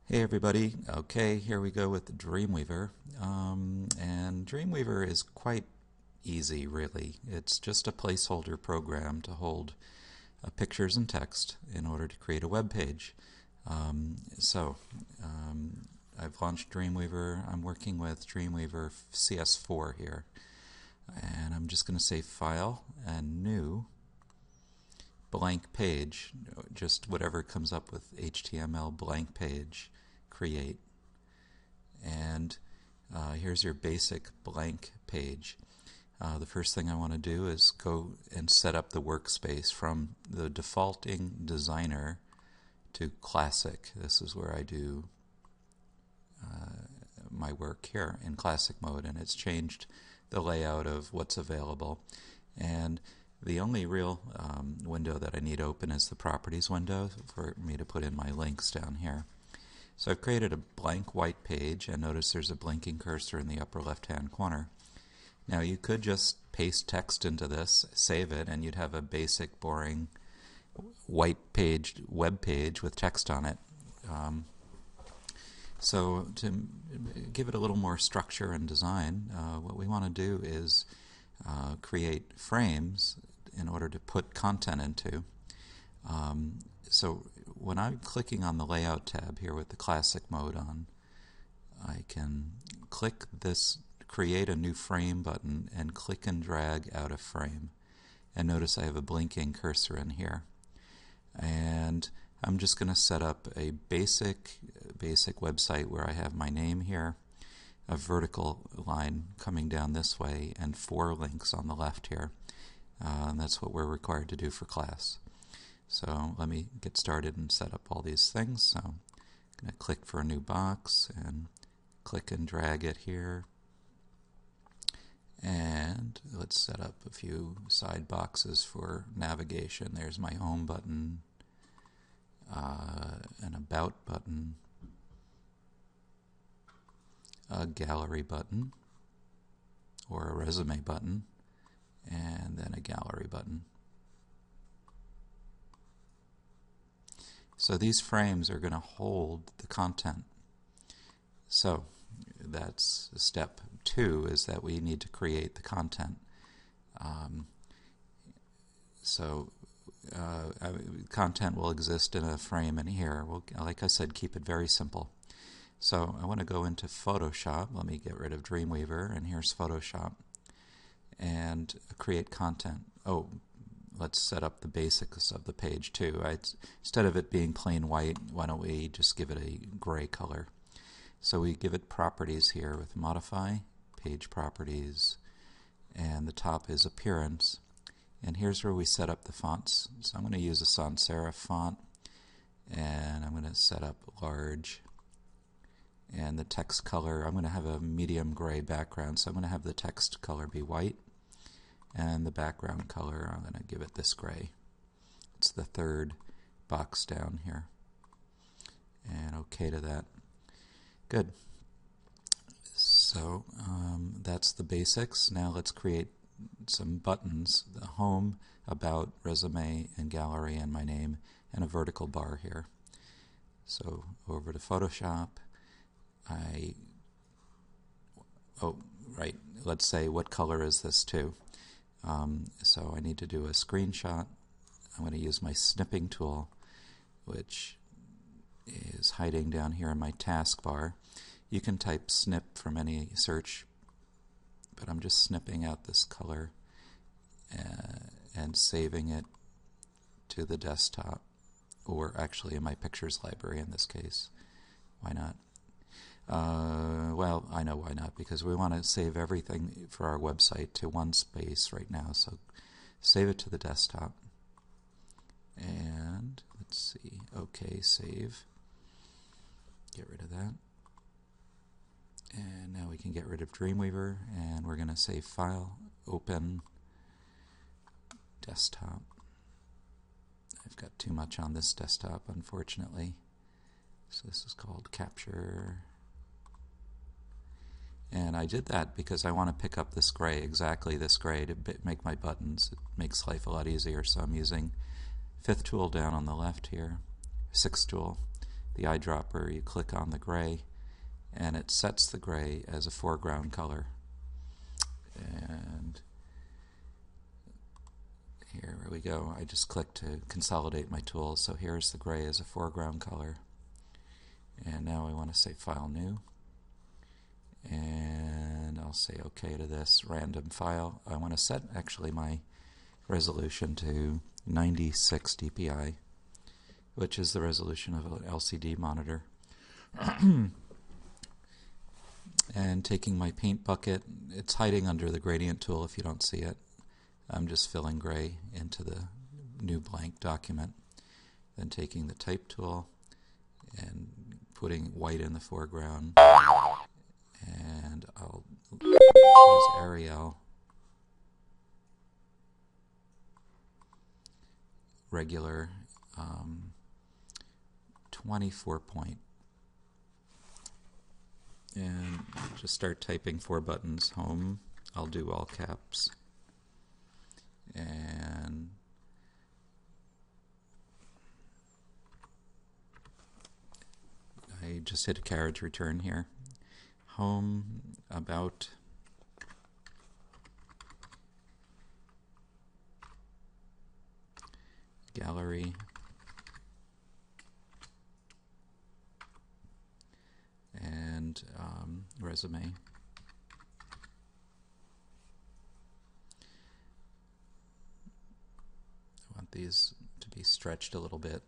Hey everybody, okay, here we go with Dreamweaver. And Dreamweaver is quite easy, really. It's just a placeholder program to hold pictures and text in order to create a web page. I've launched Dreamweaver. I'm working with Dreamweaver CS4 here. And I'm just going to say File and New, blank page, just whatever comes up with HTML blank page, create. And here's your basic blank page. The first thing I want to do is go and set up the workspace from the defaulting designer to classic. This is where I do my work here in classic mode, and it's changed the layout of what's available. And the only real window that I need open is the properties window for me to put in my links down here. So I've created a blank white page, and notice there's a blinking cursor in the upper left hand corner. Now you could just paste text into this, save it, and you'd have a basic boring white page web page with text on it. So to give it a little more structure and design, what we want to do is create frames in order to put content into. So when I'm clicking on the Layout tab here with the Classic mode on, I can click this Create a New Frame button and click and drag out a frame. And notice I have a blinking cursor in here. And I'm just going to set up a basic website where I have my name here, a vertical line coming down this way, and 4 links on the left here. And that's what we're required to do for class. So let me get started and set up all these things. So I'm going to click for a new box and click and drag it here. And let's set up a few side boxes for navigation. There's my home button, an about button, a gallery button, or a resume button, and then a gallery button. So these frames are going to hold the content. So that's step 2, is that we need to create the content. Content will exist in a frame in here. We'll, like I said, keep it very simple. So I want to go into Photoshop. Let me get rid of Dreamweaver, and here's Photoshop. And create content. Oh, let's set up the basics of the page too. Instead of it being plain white, why don't we just give it a gray color? So we give it properties here with Modify, Page Properties, and the top is Appearance. And here's where we set up the fonts. So I'm going to use a sans serif font, and I'm going to set up large. And the text color, I'm going to have a medium gray background, so I'm going to have the text color be white. And the background color, I'm going to give it this gray. It's the 3rd box down here. And OK to that. Good. So that's the basics. Now let's create some buttons. The home, about, resume, and gallery, and my name, and a vertical bar here. So over to Photoshop. Let's say what color is this too. So I need to do a screenshot. I'm going to use my snipping tool, which is hiding down here in my taskbar. You can type snip from any search, but I'm just snipping out this color and saving it to the desktop, or actually in my pictures library in this case. Why not? Well, I know why not, because we want to save everything for our website to one space right now. So save it to the desktop. And let's see, OK, save. Get rid of that. And now we can get rid of Dreamweaver, and we're going to say File, Open, Desktop. I've got too much on this desktop, unfortunately. So this is called Capture. And I did that because I want to pick up this gray, exactly this gray, to make my buttons. It makes life a lot easier. So I'm using 5th tool down on the left here, 6th tool, the eyedropper, you click on the gray, and it sets the gray as a foreground color. And here we go. I just clicked to consolidate my tools. So here's the gray as a foreground color. And now I want to say File New. And I'll say OK to this random file. I want to set actually my resolution to 96 dpi, which is the resolution of an LCD monitor. And taking my paint bucket, it's hiding under the gradient tool if you don't see it. I'm just filling gray into the new blank document. Then taking the type tool and putting white in the foreground. And I'll use Arial. Regular 24 point. And just start typing 4 buttons. Home, I'll do all caps. And I just hit a carriage return here. Home, about, gallery, and resume. I want these to be stretched a little bit.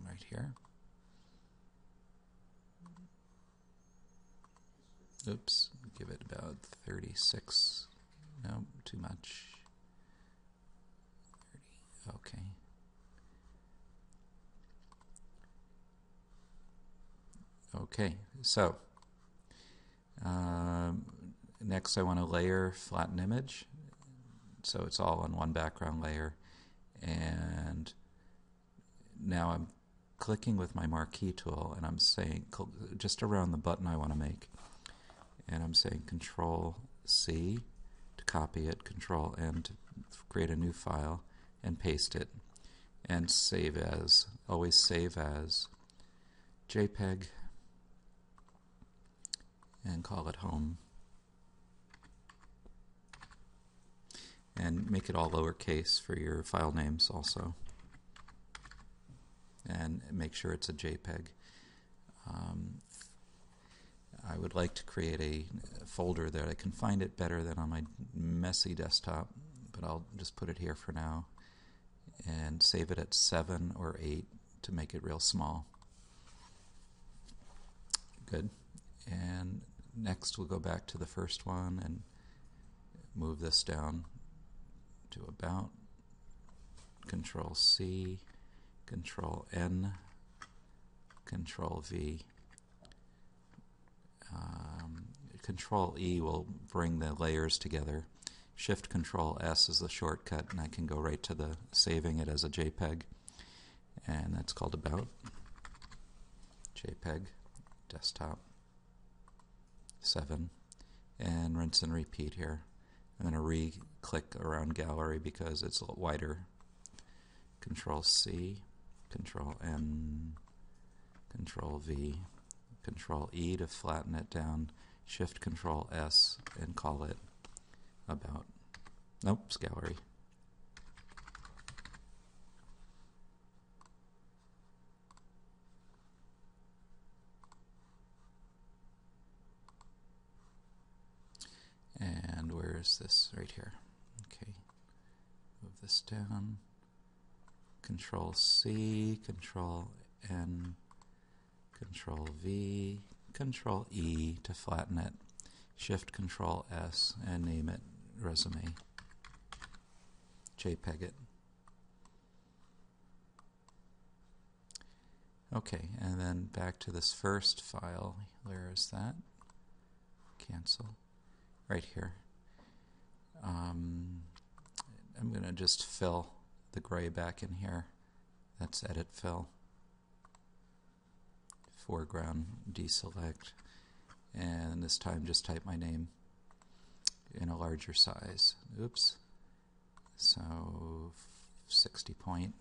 Right here. Oops, give it about 36. No, too much. 30. Okay. Okay, so next I want to layer flatten image, so it's all on one background layer. And now I'm clicking with my marquee tool, and I'm saying just around the button I want to make, and I'm saying Control C to copy it, Control N to create a new file and paste it, and save as. Always save as JPEG and call it home. And make it all lowercase for your file names also. And make sure it's a JPEG. I would like to create a folder that I can find it better than on my messy desktop, but I'll just put it here for now and save it at 7 or 8 to make it real small. Good. And next we'll go back to the first one and move this down to about. Control C, Control N, Control V. Control E will bring the layers together. Shift Control S is the shortcut, and I can go right to the saving it as a JPEG, and that's called About. JPEG, Desktop, 7, and rinse and repeat here. I'm going to re-click around Gallery because it's a little wider. Control C, Control N, Control V, Control E to flatten it down, Shift Control S and call it About. Nope, it's Gallery. And where is this? Right here. Okay. Move this down. Control C, Control N, Control V, Control E to flatten it. Shift Control S and name it Resume. JPEG it. Okay, and then back to this first file. Where is that? Cancel. Right here. I'm going to just fill the gray back in here. That's Edit Fill. Foreground, deselect, and this time just type my name in a larger size. Oops. So 60 point.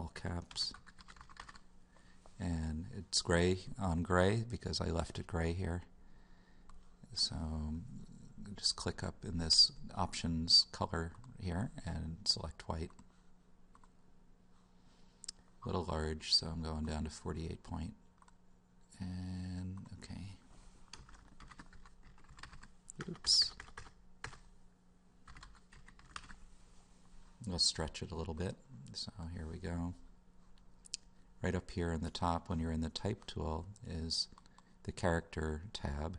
all caps. And it's gray on gray because I left it gray here. So just click up in this options color here and select white. A little large, so I'm going down to 48 point. And okay. Oops. We'll stretch it a little bit. So here we go. Right up here in the top, when you're in the Type tool, is the Character tab.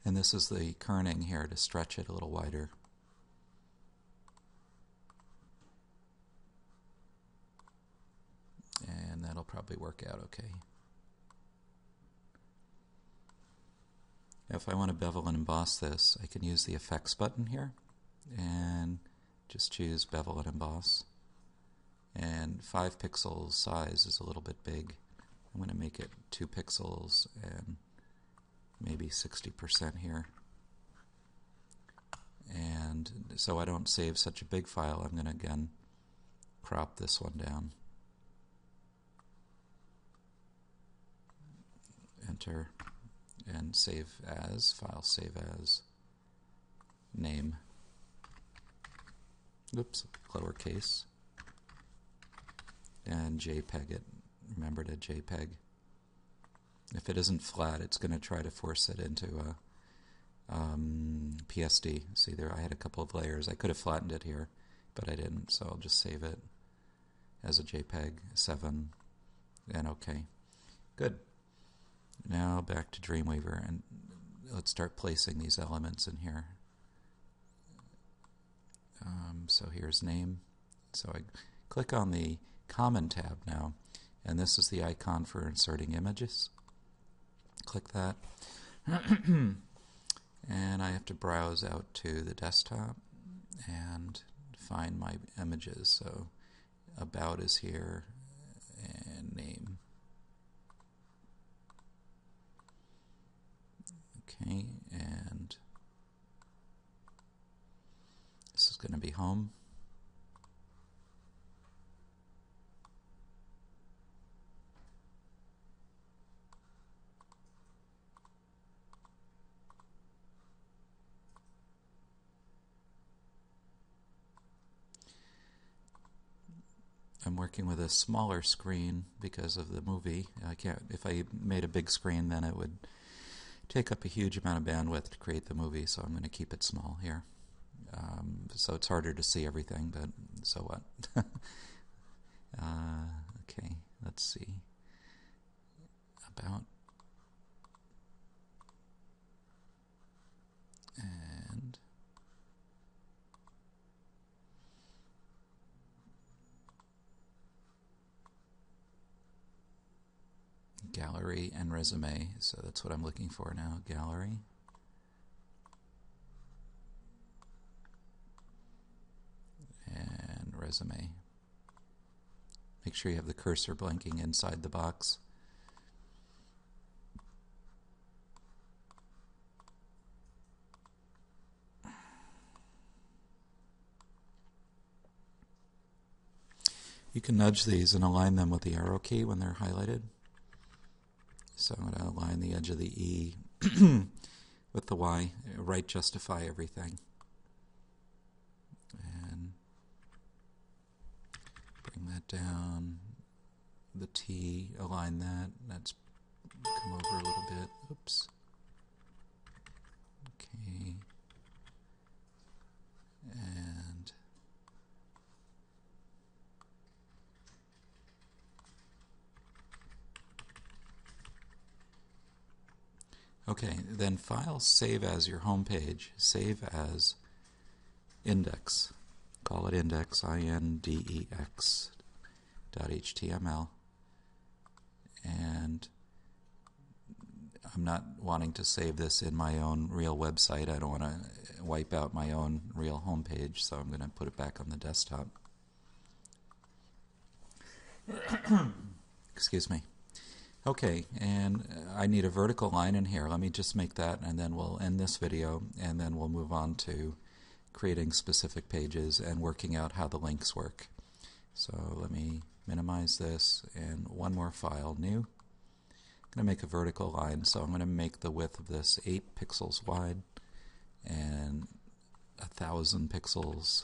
And this is the kerning here to stretch it a little wider. And that'll probably work out okay. If I want to bevel and emboss this, I can use the Effects button here and just choose Bevel and Emboss. And 5 pixels size is a little bit big. I'm going to make it 2 pixels and maybe 60% here. And so I don't save such a big file, I'm going to again crop this one down. Enter and save as, file save as, name. Oops, lowercase. And JPEG it. Remember to JPEG. If it isn't flat, it's going to try to force it into a PSD. See there, I had a couple of layers. I could have flattened it here, but I didn't, so I'll just save it as a JPEG 7 and OK. Good. Now back to Dreamweaver, and let's start placing these elements in here. So here's name. So I click on the Common tab now, and this is the icon for inserting images. Click that. And I have to browse out to the desktop and find my images. So About is here, and Name. Okay, and this is going to be Home. I'm working with a smaller screen because of the movie. I can't. If I made a big screen, then it would take up a huge amount of bandwidth to create the movie, so I'm going to keep it small here. So it's harder to see everything, but so what? Okay, let's see. About. And gallery and resume, so that's what I'm looking for now. Gallery. And resume. Make sure you have the cursor blinking inside the box. You can nudge these and align them with the arrow key when they're highlighted. So I'm going to align the edge of the E with the Y, right justify everything. And bring that down. The T, align that. That's come over a little bit. Oops. Okay. And okay, then File, Save As your home page. Save as index. Call it index, INDEX .html. And I'm not wanting to save this in my own real website. I don't want to wipe out my own real home page, so I'm going to put it back on the desktop. Excuse me. Okay, and I need a vertical line in here. Let me just make that, and then we'll end this video, and then we'll move on to creating specific pages and working out how the links work. So let me minimize this, and one more file, new. I'm going to make a vertical line, so I'm going to make the width of this 8 pixels wide and 1,000 pixels.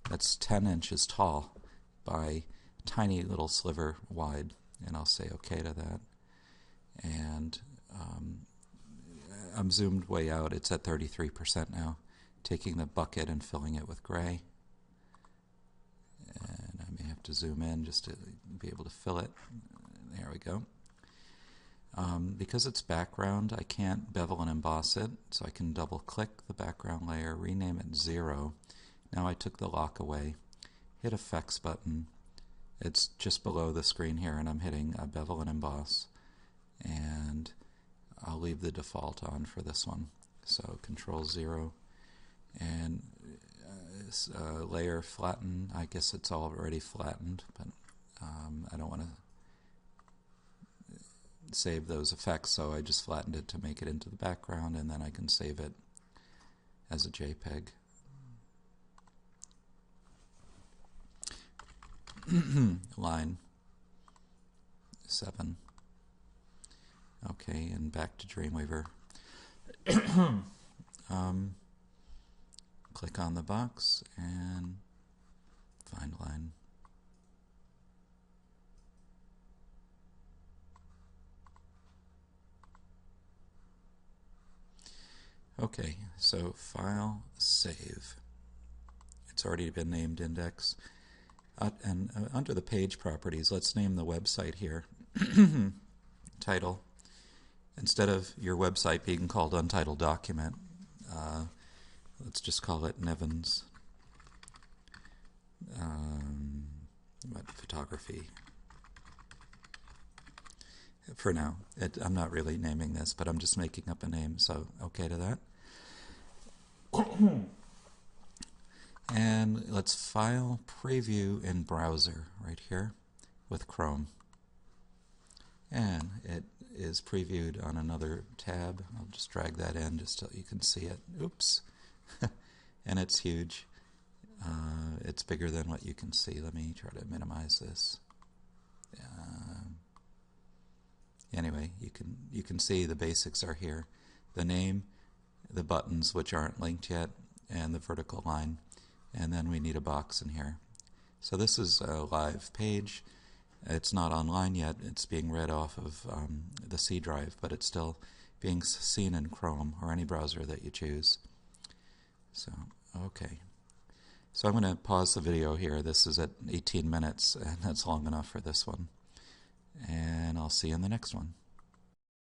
That's 10 inches tall by tiny little sliver wide, and I'll say OK to that. And I'm zoomed way out. It's at 33% now. Taking the bucket and filling it with gray. And I may have to zoom in just to be able to fill it. There we go. Because it's background, I can't bevel and emboss it, so I can double click the background layer, rename it 0. Now I took the lock away, hit Effects button. It's just below the screen here, and I'm hitting bevel and emboss. And I'll leave the default on for this one. So Control 0. And layer flatten. I guess it's already flattened, but I don't want to save those effects, so I just flattened it to make it into the background, and then I can save it as a JPEG. Line 7. Okay, and back to Dreamweaver. Click on the box and find line. Okay, so File, Save. It's already been named Index. And under the page properties, let's name the website here. Title. Instead of your website being called Untitled Document, let's just call it Nevins. Photography. For now. I'm not really naming this, but I'm just making up a name, so okay to that. And let's File, Preview in Browser right here with Chrome. And it is previewed on another tab. I'll just drag that in just so you can see it. Oops. And it's huge. It's bigger than what you can see. Let me try to minimize this. Anyway, you can see the basics are here. The name, the buttons which aren't linked yet, and the vertical line. And then we need a box in here. So this is a live page. It's not online yet. It's being read off of the C drive, but it's still being seen in Chrome or any browser that you choose. So, okay. So I'm going to pause the video here. This is at 18 minutes, and that's long enough for this one. And I'll see you in the next one.